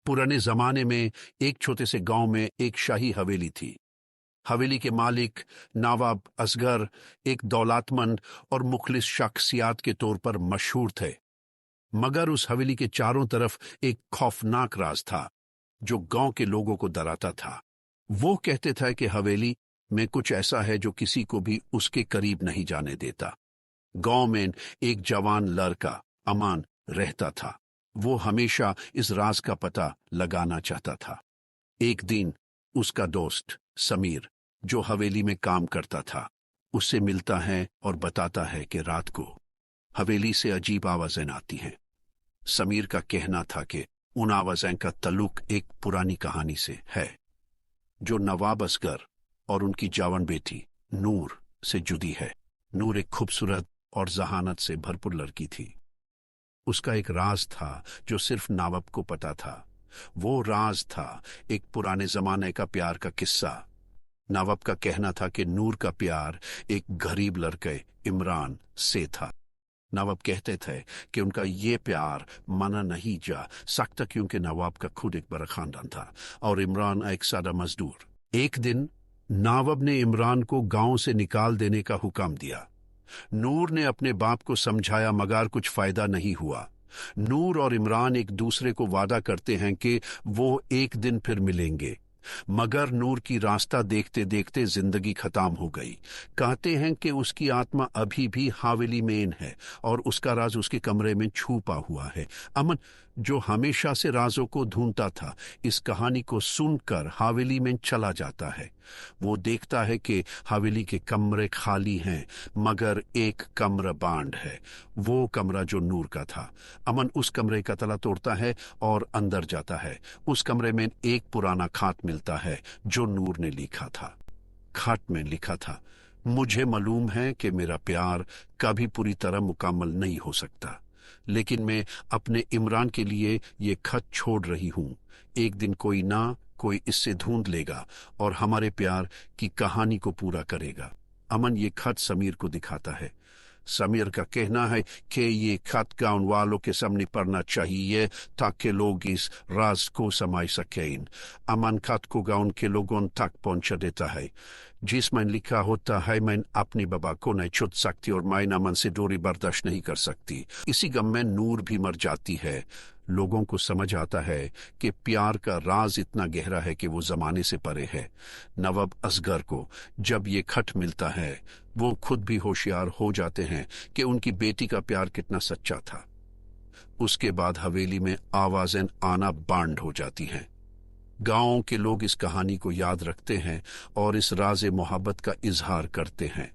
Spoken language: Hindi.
पुराने जमाने में एक छोटे से गांव में एक शाही हवेली थी। हवेली के मालिक नवाब असगर एक दौलतमंद और मुखलिस शख्सियत के तौर पर मशहूर थे। मगर उस हवेली के चारों तरफ एक खौफनाक राज था जो गांव के लोगों को डराता था। वो कहते थे कि हवेली में कुछ ऐसा है जो किसी को भी उसके करीब नहीं जाने देता। गांव में एक जवान लड़का अमान रहता था। वो हमेशा इस राज का पता लगाना चाहता था। एक दिन उसका दोस्त समीर, जो हवेली में काम करता था, उससे मिलता है और बताता है कि रात को हवेली से अजीब आवाजें आती हैं। समीर का कहना था कि उन आवाजें का ताल्लुक एक पुरानी कहानी से है जो नवाब असगर और उनकी जवान बेटी नूर से जुड़ी है। नूर एक खूबसूरत और जहानत से भरपूर लड़की थी। उसका एक राज था जो सिर्फ नवाब को पता था। वो राज था एक पुराने जमाने का प्यार का किस्सा। नवाब का कहना था कि नूर का प्यार एक गरीब लड़के इमरान से था। नवाब कहते थे कि उनका ये प्यार माना नहीं जा सकता क्योंकि नवाब का खुद एक बड़ा खानदान था और इमरान एक सादा मजदूर। एक दिन नवाब ने इमरान को गांव से निकाल देने का हुक्म दिया। नूर ने अपने बाप को समझाया मगर कुछ फायदा नहीं हुआ। नूर और इमरान एक दूसरे को वादा करते हैं कि वो एक दिन फिर मिलेंगे, मगर नूर की रास्ता देखते देखते जिंदगी खत्म हो गई। कहते हैं कि उसकी आत्मा अभी भी हवेली में है और उसका राज उसके कमरे में छुपा हुआ है। अमन, जो हमेशा से राजों को ढूंढता था, इस कहानी को सुनकर हवेली में चला जाता है। वो देखता है कि हवेली के कमरे खाली हैं मगर एक कमरा बंद है, वो कमरा जो नूर का था। अमन उस कमरे का ताला तोड़ता है और अंदर जाता है। उस कमरे में एक पुराना खत मिलता है जो नूर ने लिखा था। खत में लिखा था, मुझे मालूम है कि मेरा प्यार कभी पूरी तरह मुकम्मल नहीं हो सकता, लेकिन मैं अपने इमरान के लिए ये खत छोड़ रही हूँ। एक दिन कोई ना कोई इससे ढूंढ लेगा और हमारे प्यार की कहानी को पूरा करेगा। अमन ये खत समीर को दिखाता है। समीर का कहना है कि ये खत गांव वालों के सामने पढ़ना चाहिए ताकि लोग इस राज को समझ सकें। अमन खत को गांव के लोगों तक पहुंचा देता है जिसमें लिखा होता है, मैं अपने बाबा को नहीं छूट सकती और मैं अमन से दूरी बर्दाश्त नहीं कर सकती। इसी गम में नूर भी मर जाती है। लोगों को समझ आता है कि प्यार का राज इतना गहरा है कि वो जमाने से परे है। नवाब असगर को जब ये खत मिलता है, वो खुद भी होशियार हो जाते हैं कि उनकी बेटी का प्यार कितना सच्चा था। उसके बाद हवेली में आवाजें आना बंद हो जाती हैं। गांव के लोग इस कहानी को याद रखते हैं और इस राज़े मोहब्बत का इजहार करते हैं।